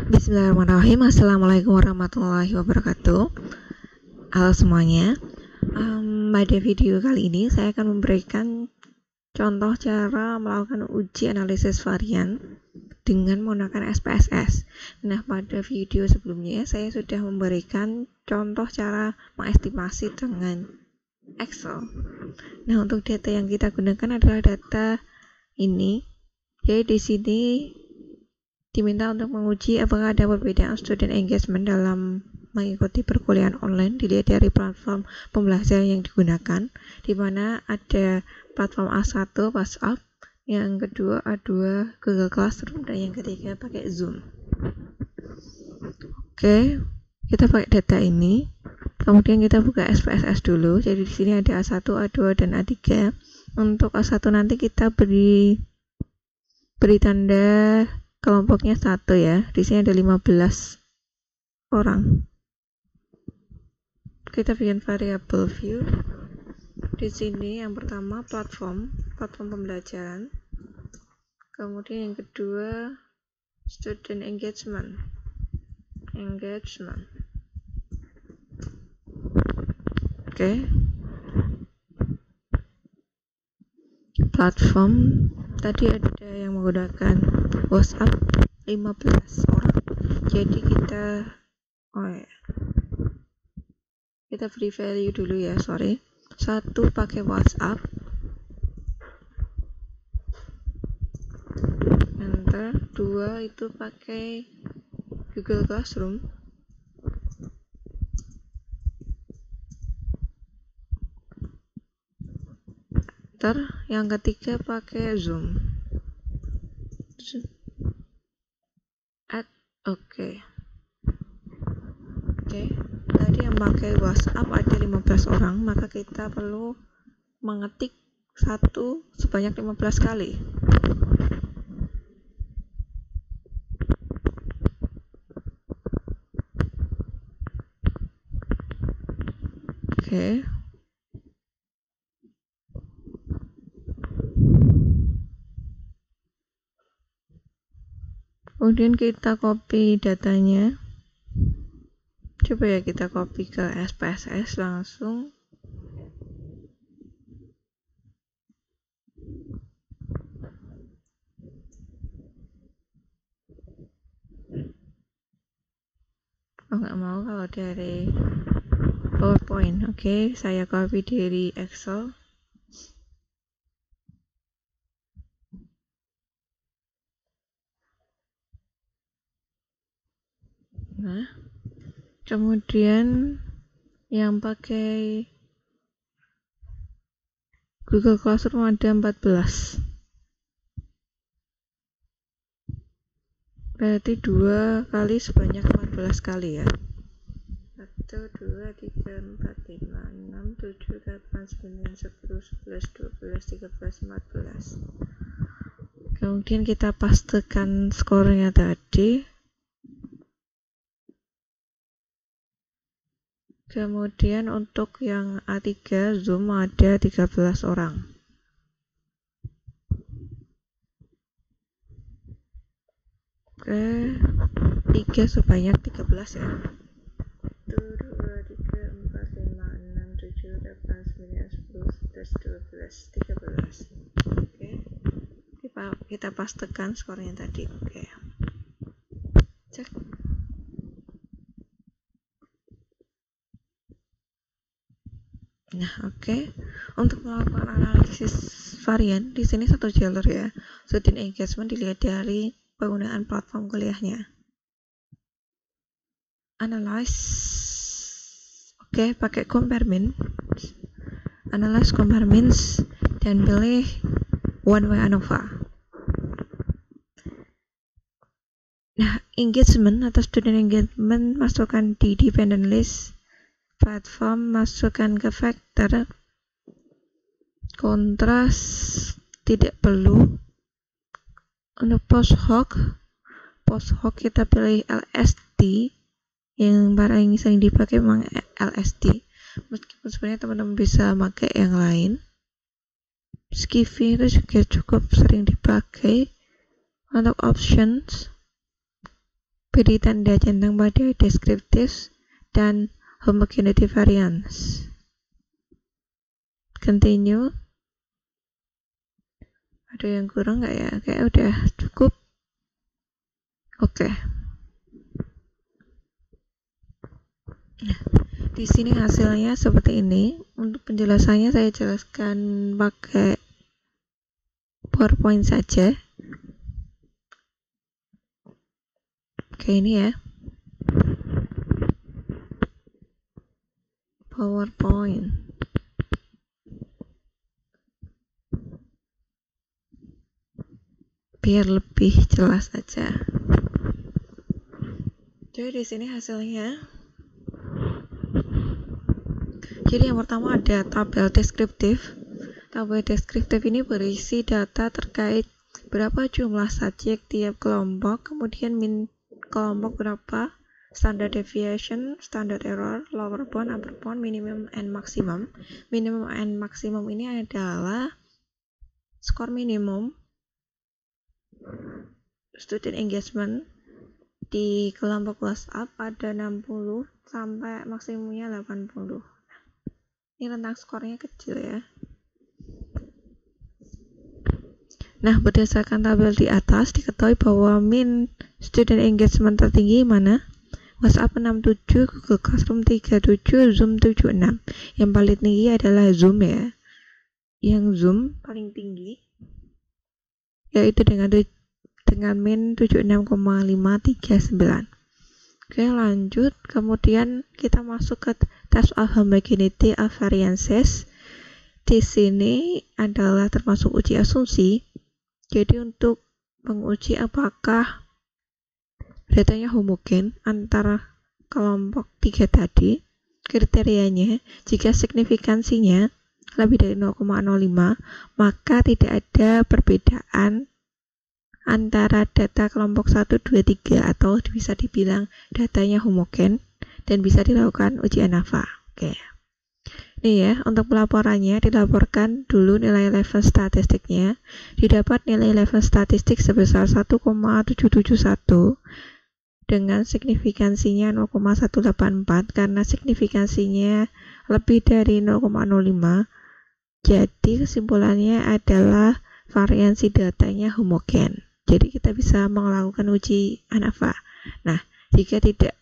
Bismillahirrahmanirrahim. Assalamualaikum warahmatullahi wabarakatuh. Halo semuanya. Pada video kali ini saya akan memberikan contoh cara melakukan uji analisis varian dengan menggunakan SPSS. Nah, pada video sebelumnya saya sudah memberikan contoh cara mengestimasi dengan Excel. Nah, untuk data yang kita gunakan adalah data ini. Jadi di sini diminta untuk menguji apakah ada perbedaan student engagement dalam mengikuti perkuliahan online dilihat dari platform pembelajaran yang digunakan, di mana ada platform A1 WhatsApp, yang kedua A2 Google Classroom, dan yang ketiga pakai Zoom. Oke, kita pakai data ini. Kemudian kita buka SPSS dulu. Jadi di sini ada A1, A2, dan A3. Untuk A1 nanti kita beri tanda kelompoknya 1 ya. Di sini ada 15 orang. Kita bikin variable view. Di sini yang pertama platform pembelajaran. Kemudian yang kedua student engagement. Oke. Platform tadi ada yang menggunakan WhatsApp 15 orang. Jadi kita beri value dulu ya, sorry. 1 pakai WhatsApp, enter. 2 itu pakai Google Classroom, enter. Yang ketiga pakai Zoom, add. Oke. Tadi yang pakai WhatsApp ada 15 orang, maka kita perlu mengetik 1 sebanyak 15 kali. Oke. Kemudian kita copy datanya. Coba ya kita copy ke SPSS langsung. Nggak mau kalau dari PowerPoint. Oke, saya copy dari Excel. Nah, kemudian yang pakai Google Classroom ada 14. Berarti 2 kali sebanyak 14 kali ya. 1, 2, 3, 4, 5, 6, 7, 8, 9, 10, 11, 12, 13, 14. Kemudian kita pastekan skornya tadi. Kemudian untuk yang A3 Zoom ada 13 orang. Oke, 3 sebanyak 13 ya. 1, 2, 3, 4, 5, 6, 7, 8, 9, 10, 11, 12, 13. Oke, kita pastekan skornya tadi. Oke, cek. Nah, oke. Untuk melakukan analisis varian, di sini satu jalur ya. Student engagement dilihat dari penggunaan platform kuliahnya. Analyze. Oke, pakai compare means. Analyze compare means dan pilih one way ANOVA. Nah, engagement atau student engagement masukkan di dependent list. Platform masukkan ke vector. Kontras tidak perlu. Untuk post hoc kita pilih LSD, yang paling sering dipakai memang LSD, meskipun sebenarnya teman-teman bisa pakai yang lain. Skiffy itu juga cukup sering dipakai. Untuk options beri tanda centang pada descriptive dan homogeneity variance. Continue. Ada yang kurang nggak ya? Kayak udah cukup. Oke. Nah, di sini hasilnya seperti ini. Untuk penjelasannya saya jelaskan pakai PowerPoint saja. Oke, ini ya. PowerPoint. Biar lebih jelas aja. Jadi di sini hasilnya. Jadi yang pertama ada tabel deskriptif. Tabel deskriptif ini berisi data terkait berapa jumlah subjek tiap kelompok, kemudian kelompok berapa, standard deviation, standard error, lower bound, upper bound, minimum and maximum. Minimum and maximum ini adalah skor minimum student engagement di kelompok WhatsApp pada 60 sampai maksimumnya 80. Ini rentang skornya kecil ya. Nah, berdasarkan tabel di atas diketahui bahwa min student engagement tertinggi mana? WhatsApp 67, Google Classroom 37, Zoom 76. Yang paling tinggi adalah Zoom ya. Yang Zoom paling tinggi yaitu dengan min 76,539. Oke, lanjut. Kemudian kita masuk ke test of homogeneity of variances. Di sini adalah termasuk uji asumsi. Jadi untuk menguji apakah datanya homogen antara kelompok 3 tadi, kriterianya jika signifikansinya lebih dari 0,05, maka tidak ada perbedaan antara data kelompok 1, 2, 3 atau bisa dibilang datanya homogen dan bisa dilakukan uji ANAVA. Oke. Ini ya, untuk pelaporannya dilaporkan dulu nilai level statistiknya. Didapat nilai level statistik sebesar 1,771 dengan signifikansinya 0,184 karena signifikansinya lebih dari 0,05. Jadi kesimpulannya adalah variansi datanya homogen. Jadi kita bisa melakukan uji ANAVA. Nah, jika tidak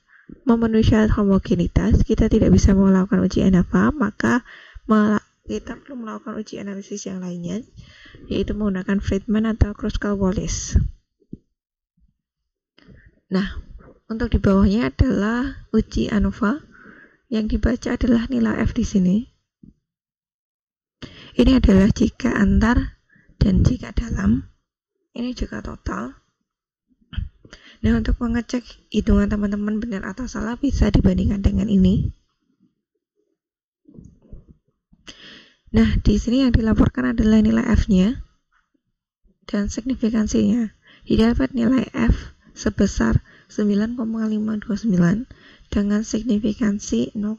memenuhi syarat homogenitas, kita tidak bisa melakukan uji ANAVA, maka kita perlu melakukan uji analisis yang lainnya, yaitu menggunakan Friedman atau Kruskal-Wallis. Nah, untuk di bawahnya adalah uji ANOVA. Yang dibaca adalah nilai F di sini. Ini adalah jika antar dan jika dalam. Ini juga total. Nah, untuk mengecek hitungan teman-teman benar atau salah bisa dibandingkan dengan ini. Nah, di sini yang dilaporkan adalah nilai F-nya dan signifikansinya. Didapat nilai F sebesar 9,529 dengan signifikansi 0,000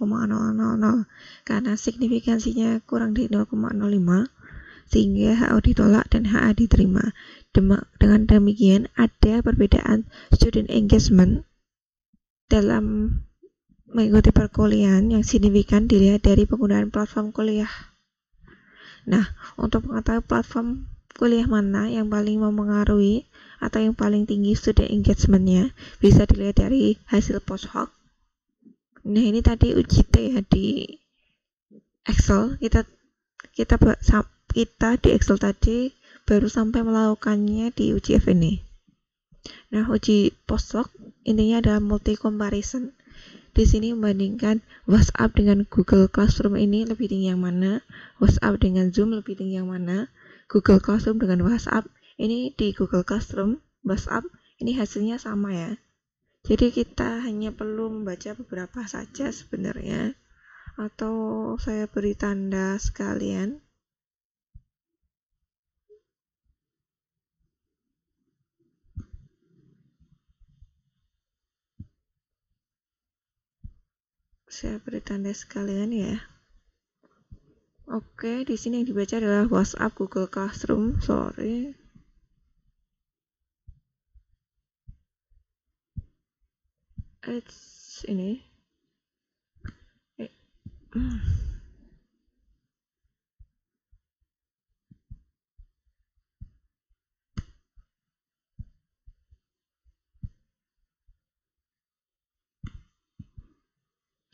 karena signifikansinya kurang dari 0,05 sehingga HO ditolak dan HA diterima. Dengan demikian ada perbedaan student engagement dalam mengikuti perkuliahan yang signifikan dilihat dari penggunaan platform kuliah. Nah, untuk mengetahui platform kuliah mana yang paling mempengaruhi atau yang paling tinggi student engagement-nya bisa dilihat dari hasil post hoc. Nah, ini tadi uji T ya di Excel. Kita di Excel tadi baru sampai melakukannya di uji F ini. Nah, uji post hoc intinya adalah multi comparison. Di sini membandingkan WhatsApp dengan Google Classroom ini lebih tinggi yang mana, WhatsApp dengan Zoom lebih tinggi yang mana, Google Classroom dengan WhatsApp. Ini di Google Classroom, WhatsApp ini hasilnya sama ya. Jadi kita hanya perlu membaca beberapa saja sebenarnya, atau saya beri tanda sekalian. Saya beri tanda sekalian ya. Oke, di sini yang dibaca adalah WhatsApp, Google Classroom. ini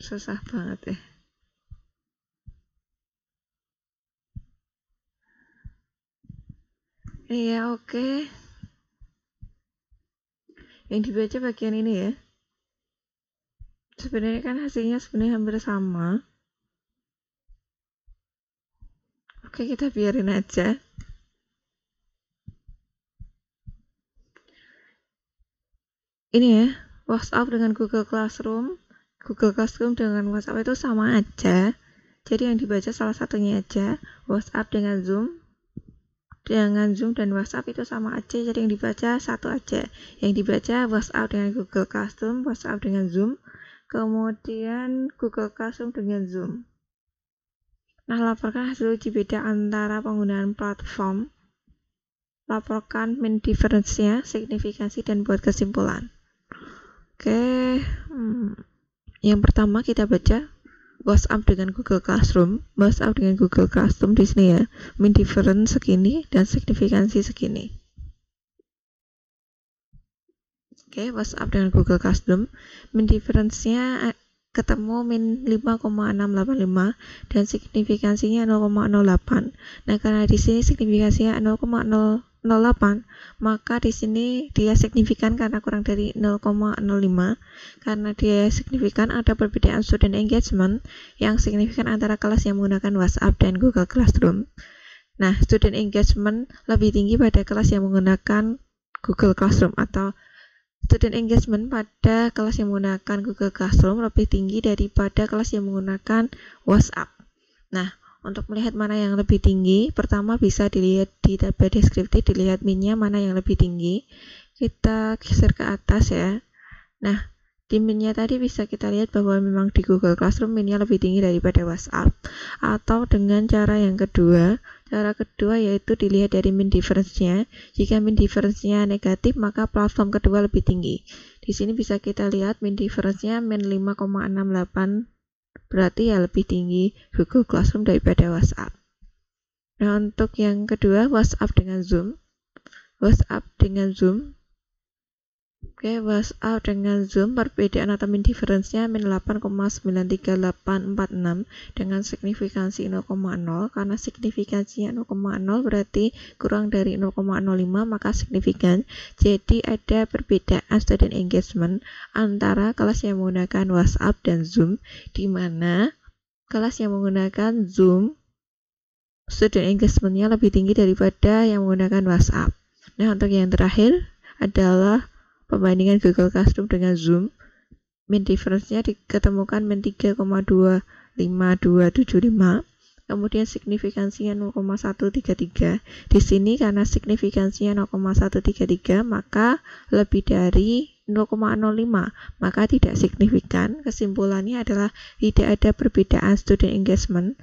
susah banget ya. Iya, oke. Yang dibaca bagian ini ya. Sebenarnya kan hasilnya sebenarnya hampir sama. Oke, kita biarin aja. Ini ya, WhatsApp dengan Google Classroom. Google Classroom dengan WhatsApp itu sama aja. Jadi yang dibaca salah satunya aja. WhatsApp dengan Zoom dan WhatsApp itu sama aja. Jadi yang dibaca satu aja. Yang dibaca WhatsApp dengan Google Classroom, WhatsApp dengan Zoom, kemudian Google Classroom dengan Zoom. Nah, laporkan hasil uji beda antara penggunaan platform. Laporkan main difference-nya, signifikansi, dan buat kesimpulan. Oke, yang pertama kita baca WhatsApp dengan Google Classroom. WhatsApp dengan Google Classroom di sini ya, main difference segini dan signifikansi segini. Oke, WhatsApp dengan Google Classroom, main difference-nya ketemu min 5,685 dan signifikansinya 0,08. Nah, karena di sini signifikansinya 0,008, maka di sini dia signifikan karena kurang dari 0,05. Karena dia signifikan, ada perbedaan student engagement yang signifikan antara kelas yang menggunakan WhatsApp dan Google Classroom. Nah, student engagement lebih tinggi pada kelas yang menggunakan Google Classroom, atau student engagement pada kelas yang menggunakan Google Classroom lebih tinggi daripada kelas yang menggunakan WhatsApp. Nah, untuk melihat mana yang lebih tinggi, pertama bisa dilihat di tabel deskriptif, dilihat minnya mana yang lebih tinggi. Kita geser ke atas ya. Nah, di minnya tadi bisa kita lihat bahwa memang di Google Classroom minnya lebih tinggi daripada WhatsApp. Atau dengan cara yang kedua, yaitu dilihat dari min difference-nya. Jika min difference-nya negatif, maka platform kedua lebih tinggi. Di sini bisa kita lihat min difference-nya min 5,68, berarti ya lebih tinggi Google Classroom daripada WhatsApp. Nah, untuk yang kedua, WhatsApp dengan Zoom. Oke, WhatsApp dengan Zoom, perbedaan atau min difference-nya min 8,93846 dengan signifikansi 0,0. Karena signifikansinya 0,0 berarti kurang dari 0,05, maka signifikan. Jadi ada perbedaan student engagement antara kelas yang menggunakan WhatsApp dan Zoom, di mana kelas yang menggunakan Zoom student engagement-nya lebih tinggi daripada yang menggunakan WhatsApp. Nah, untuk yang terakhir adalah pembandingan Google Classroom dengan Zoom. Min difference-nya diketemukan min 3,25275. Kemudian signifikansinya 0,133. Di sini karena signifikansinya 0,133, maka lebih dari 0,05, maka tidak signifikan. Kesimpulannya adalah tidak ada perbedaan student engagement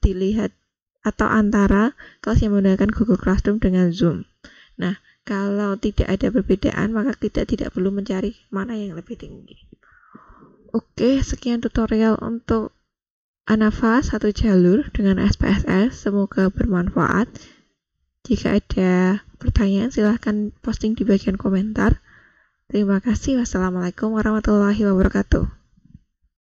dilihat atau antara kelas yang menggunakan Google Classroom dengan Zoom. Nah, kalau tidak ada perbedaan, maka kita tidak perlu mencari mana yang lebih tinggi. Oke, sekian tutorial untuk ANAFA 1 jalur dengan SPSS. Semoga bermanfaat. Jika ada pertanyaan, silahkan posting di bagian komentar. Terima kasih. Wassalamualaikum warahmatullahi wabarakatuh.